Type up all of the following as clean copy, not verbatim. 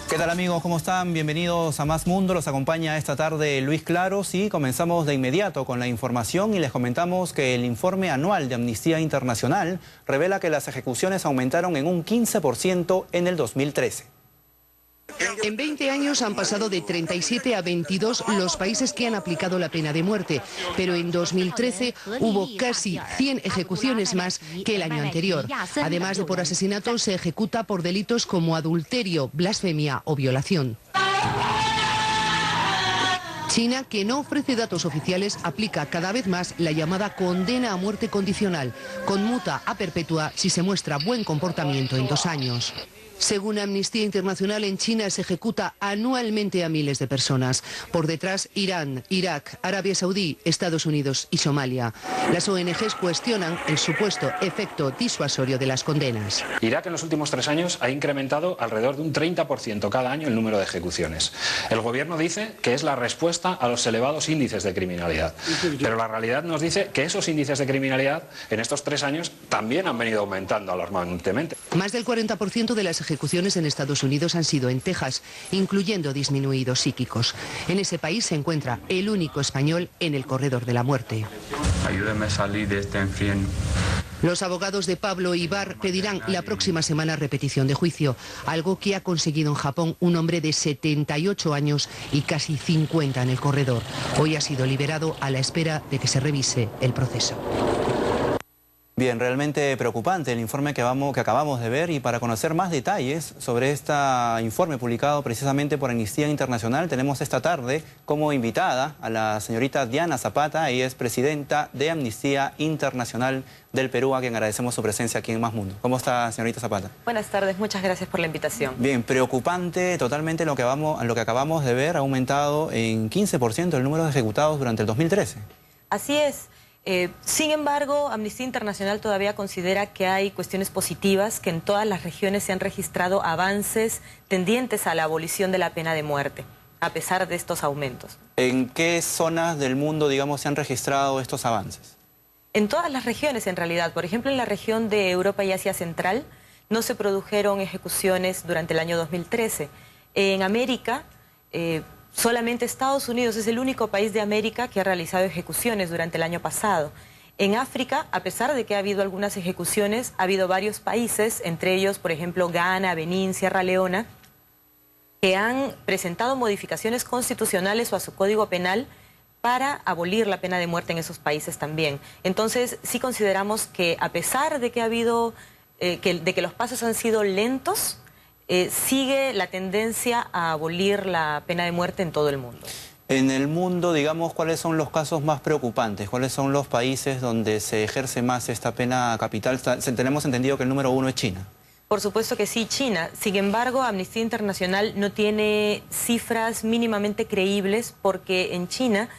¿Qué tal amigos? ¿Cómo están? Bienvenidos a Más Mundo. Los acompaña esta tarde Luis Claros y comenzamos de inmediato con la información y les comentamos que el informe anual de Amnistía Internacional revela que las ejecuciones aumentaron en un 15% en el 2013. En 20 años han pasado de 37 a 22 los países que han aplicado la pena de muerte, pero en 2013 hubo casi 100 ejecuciones más que el año anterior. Además de por asesinato, se ejecuta por delitos como adulterio, blasfemia o violación. China, que no ofrece datos oficiales, aplica cada vez más la llamada condena a muerte condicional, conmuta a perpetua si se muestra buen comportamiento en 2 años. Según Amnistía Internacional, en China se ejecuta anualmente a miles de personas. Por detrás, Irán, Irak, Arabia Saudí, Estados Unidos y Somalia. Las ONGs cuestionan el supuesto efecto disuasorio de las condenas. Irak en los últimos 3 años ha incrementado alrededor de un 30% cada año el número de ejecuciones. El gobierno dice que es la respuesta a los elevados índices de criminalidad. Pero la realidad nos dice que esos índices de criminalidad en estos 3 años también han venido aumentando alarmantemente. Más del 40% de las ejecuciones en Estados Unidos han sido en Texas, incluyendo disminuidos psíquicos. En ese país se encuentra el único español en el corredor de la muerte. Ayúdame a salir de este infierno. Los abogados de Pablo Ibar pedirán la próxima semana repetición de juicio, algo que ha conseguido en Japón un hombre de 78 años y casi 50 en el corredor. Hoy ha sido liberado a la espera de que se revise el proceso. Bien, realmente preocupante el informe que acabamos de ver, y para conocer más detalles sobre este informe publicado precisamente por Amnistía Internacional tenemos esta tarde como invitada a la señorita Diana Zapata. Ella es presidenta de Amnistía Internacional del Perú, a quien agradecemos su presencia aquí en Más Mundo. ¿Cómo está, señorita Zapata? Buenas tardes, muchas gracias por la invitación. Bien, preocupante totalmente lo que acabamos de ver. Ha aumentado en 15% el número de ejecutados durante el 2013. Así es. Sin embargo, Amnistía Internacional todavía considera que hay cuestiones positivas, que en todas las regiones se han registrado avances tendientes a la abolición de la pena de muerte, a pesar de estos aumentos. ¿En qué zonas del mundo, digamos, se han registrado estos avances? En todas las regiones, en realidad. Por ejemplo, en la región de Europa y Asia Central no se produjeron ejecuciones durante el año 2013. En América, solamente Estados Unidos es el único país de América que ha realizado ejecuciones durante el año pasado. En África, a pesar de que ha habido algunas ejecuciones, ha habido varios países, entre ellos, por ejemplo, Ghana, Benín, Sierra Leona, que han presentado modificaciones constitucionales o a su código penal para abolir la pena de muerte en esos países también. Entonces, sí consideramos que a pesar de que ha habido, de que los pasos han sido lentos, sigue la tendencia a abolir la pena de muerte en todo el mundo. En el mundo, digamos, ¿cuáles son los casos más preocupantes? ¿Cuáles son los países donde se ejerce más esta pena capital? Tenemos entendido que el número 1 es China. Por supuesto que sí, China. Sin embargo, Amnistía Internacional no tiene cifras mínimamente creíbles porque en China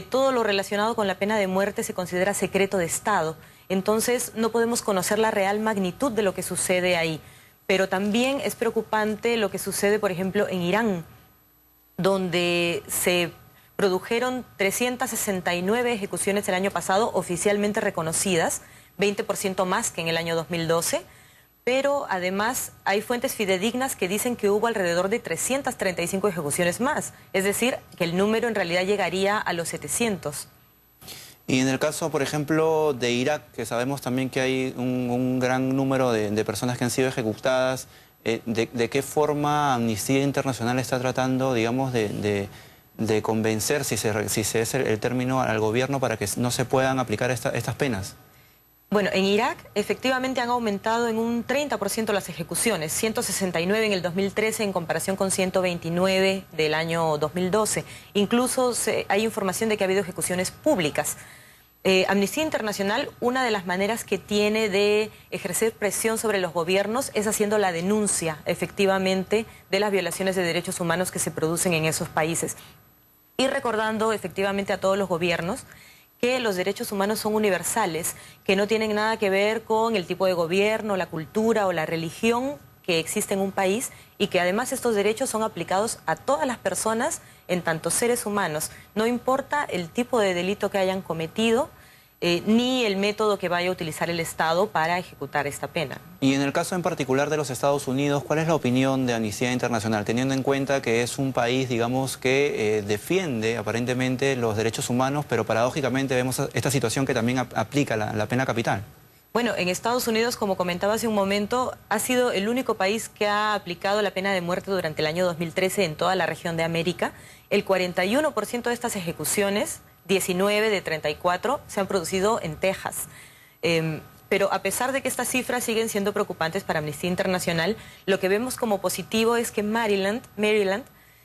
todo lo relacionado con la pena de muerte se considera secreto de Estado. Entonces no podemos conocer la real magnitud de lo que sucede ahí. Pero también es preocupante lo que sucede, por ejemplo, en Irán, donde se produjeron 369 ejecuciones el año pasado oficialmente reconocidas, 20% más que en el año 2012, pero además hay fuentes fidedignas que dicen que hubo alrededor de 335 ejecuciones más, es decir, que el número en realidad llegaría a los 700. Y en el caso, por ejemplo, de Irak, que sabemos también que hay un gran número de personas que han sido ejecutadas, ¿de qué forma Amnistía Internacional está tratando, digamos, de convencer, si es el término, al gobierno para que no se puedan aplicar estas penas? Bueno, en Irak efectivamente han aumentado en un 30% las ejecuciones, 169 en el 2013 en comparación con 129 del año 2012. Incluso hay información de que ha habido ejecuciones públicas. Amnistía Internacional, una de las maneras que tiene de ejercer presión sobre los gobiernos es haciendo la denuncia, efectivamente, de las violaciones de derechos humanos que se producen en esos países. Y recordando, efectivamente, a todos los gobiernos que los derechos humanos son universales, que no tienen nada que ver con el tipo de gobierno, la cultura o la religión que existe en un país, y que además estos derechos son aplicados a todas las personas en tanto seres humanos. No importa el tipo de delito que hayan cometido, ni el método que vaya a utilizar el Estado para ejecutar esta pena. Y en el caso en particular de los Estados Unidos, ¿cuál es la opinión de Amnistía Internacional? Teniendo en cuenta que es un país, digamos, que defiende aparentemente los derechos humanos, pero paradójicamente vemos esta situación que también aplica la pena capital. Bueno, en Estados Unidos, como comentaba hace un momento, ha sido el único país que ha aplicado la pena de muerte durante el año 2013 en toda la región de América. El 41% de estas ejecuciones, 19 de 34, se han producido en Texas. Pero a pesar de que estas cifras siguen siendo preocupantes para Amnistía Internacional, lo que vemos como positivo es que Maryland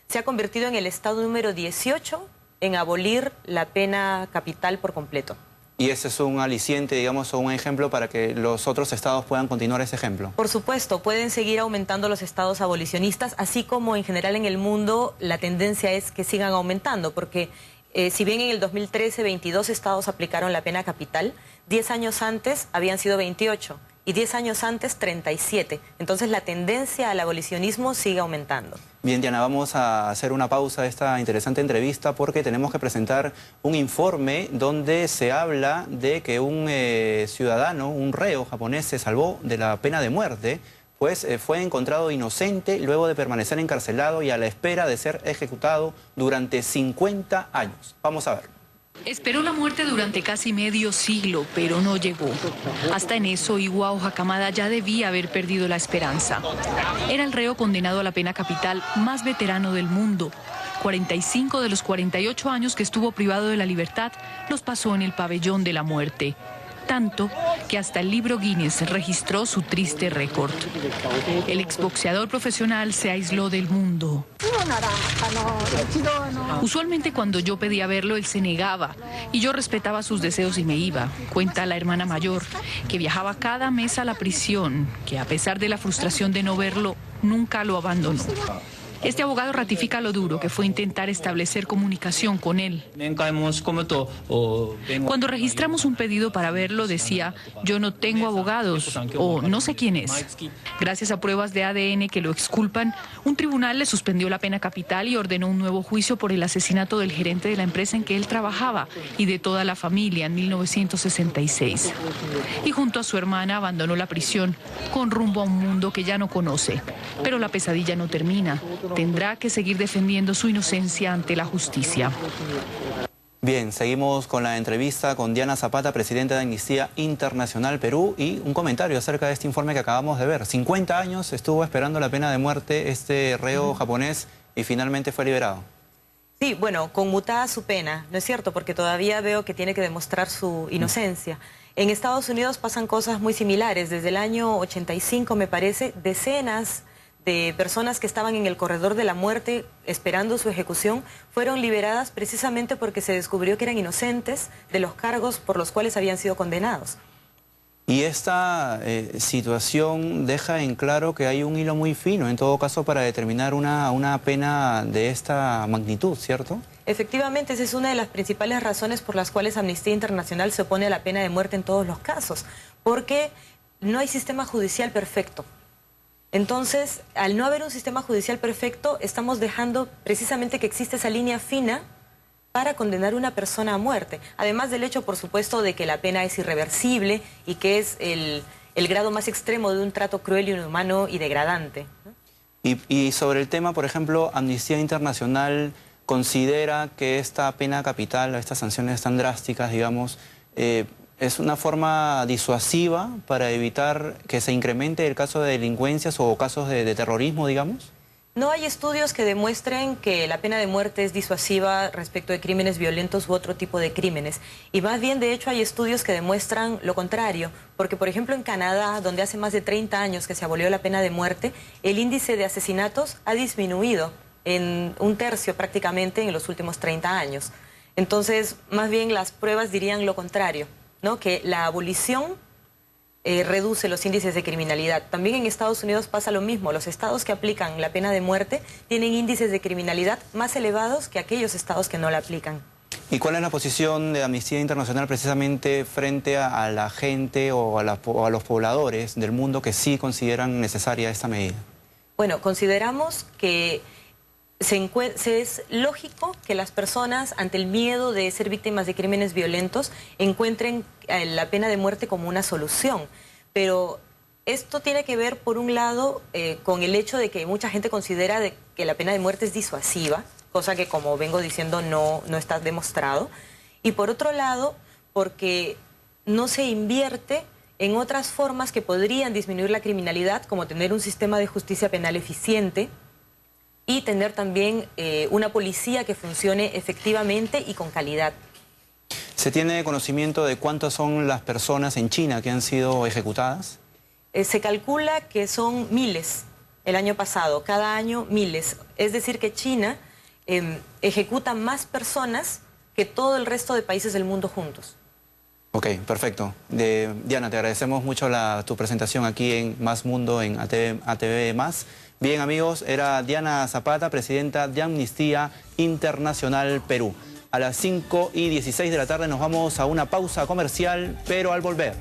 se ha convertido en el estado número 18 en abolir la pena capital por completo. Y ese es un aliciente, digamos, o un ejemplo para que los otros estados puedan continuar ese ejemplo. Por supuesto, pueden seguir aumentando los estados abolicionistas, así como en general en el mundo la tendencia es que sigan aumentando, porque si bien en el 2013 22 estados aplicaron la pena capital, 10 años antes habían sido 28 y 10 años antes 37. Entonces la tendencia al abolicionismo sigue aumentando. Bien, Diana, vamos a hacer una pausa a esta interesante entrevista porque tenemos que presentar un informe donde se habla de que un ciudadano, un reo japonés, se salvó de la pena de muerte, pues fue encontrado inocente luego de permanecer encarcelado y a la espera de ser ejecutado durante 50 años. Vamos a ver. Esperó la muerte durante casi medio siglo, pero no llegó. Hasta en eso, Iwao Hakamada ya debía haber perdido la esperanza. Era el reo condenado a la pena capital más veterano del mundo. 45 de los 48 años que estuvo privado de la libertad los pasó en el pabellón de la muerte. Tanto que hasta el libro Guinness registró su triste récord. El exboxeador profesional se aisló del mundo. Usualmente cuando yo pedía verlo, él se negaba y yo respetaba sus deseos y me iba. Cuenta la hermana mayor, que viajaba cada mes a la prisión, que a pesar de la frustración de no verlo, nunca lo abandonó. Este abogado ratifica lo duro que fue intentar establecer comunicación con él. Cuando registramos un pedido para verlo decía, yo no tengo abogados o no sé quién es. Gracias a pruebas de ADN que lo exculpan, un tribunal le suspendió la pena capital y ordenó un nuevo juicio por el asesinato del gerente de la empresa en que él trabajaba y de toda la familia en 1966. Y junto a su hermana abandonó la prisión con rumbo a un mundo que ya no conoce. Pero la pesadilla no termina. Tendrá que seguir defendiendo su inocencia ante la justicia. Bien, seguimos con la entrevista con Diana Zapata, presidenta de Amnistía Internacional Perú, y un comentario acerca de este informe que acabamos de ver. 50 años estuvo esperando la pena de muerte este reo japonés y finalmente fue liberado. Sí, bueno, conmutada su pena, ¿no es cierto? Porque todavía veo que tiene que demostrar su inocencia. En Estados Unidos pasan cosas muy similares. Desde el año 85, me parece, decenas de personas que estaban en el corredor de la muerte esperando su ejecución fueron liberadas precisamente porque se descubrió que eran inocentes de los cargos por los cuales habían sido condenados. Y esta situación deja en claro que hay un hilo muy fino, en todo caso, para determinar una pena de esta magnitud, ¿cierto? Efectivamente, esa es una de las principales razones por las cuales Amnistía Internacional se opone a la pena de muerte en todos los casos, porque no hay sistema judicial perfecto. Entonces, al no haber un sistema judicial perfecto, estamos dejando precisamente que existe esa línea fina para condenar a una persona a muerte. Además del hecho, por supuesto, de que la pena es irreversible y que es el grado más extremo de un trato cruel, inhumano y degradante, ¿no? Y sobre el tema, por ejemplo, Amnistía Internacional considera que esta pena capital, estas sanciones tan drásticas, digamos, ¿es una forma disuasiva para evitar que se incremente el caso de delincuencias o casos de terrorismo, digamos? No hay estudios que demuestren que la pena de muerte es disuasiva respecto de crímenes violentos u otro tipo de crímenes. Y más bien, de hecho, hay estudios que demuestran lo contrario. Porque, por ejemplo, en Canadá, donde hace más de 30 años que se abolió la pena de muerte, el índice de asesinatos ha disminuido en 1/3 prácticamente en los últimos 30 años. Entonces, más bien las pruebas dirían lo contrario, ¿no? Que la abolición reduce los índices de criminalidad. También en Estados Unidos pasa lo mismo. Los estados que aplican la pena de muerte tienen índices de criminalidad más elevados que aquellos estados que no la aplican. ¿Y cuál es la posición de Amnistía Internacional precisamente frente a la gente o a los pobladores del mundo que sí consideran necesaria esta medida? Bueno, consideramos que es lógico que las personas, ante el miedo de ser víctimas de crímenes violentos, encuentren la pena de muerte como una solución. Pero esto tiene que ver, por un lado, con el hecho de que mucha gente considera que la pena de muerte es disuasiva, cosa que, como vengo diciendo, no está demostrado. Y por otro lado, porque no se invierte en otras formas que podrían disminuir la criminalidad, como tener un sistema de justicia penal eficiente y tener también una policía que funcione efectivamente y con calidad. ¿Se tiene conocimiento de cuántas son las personas en China que han sido ejecutadas? Se calcula que son miles el año pasado, cada año miles. Es decir, que China ejecuta más personas que todo el resto de países del mundo juntos. Ok, perfecto. Diana, te agradecemos mucho tu presentación aquí en Más Mundo, en ATV+. Bien, amigos, era Diana Zapata, presidenta de Amnistía Internacional Perú. A las 5:16 de la tarde nos vamos a una pausa comercial, pero al volver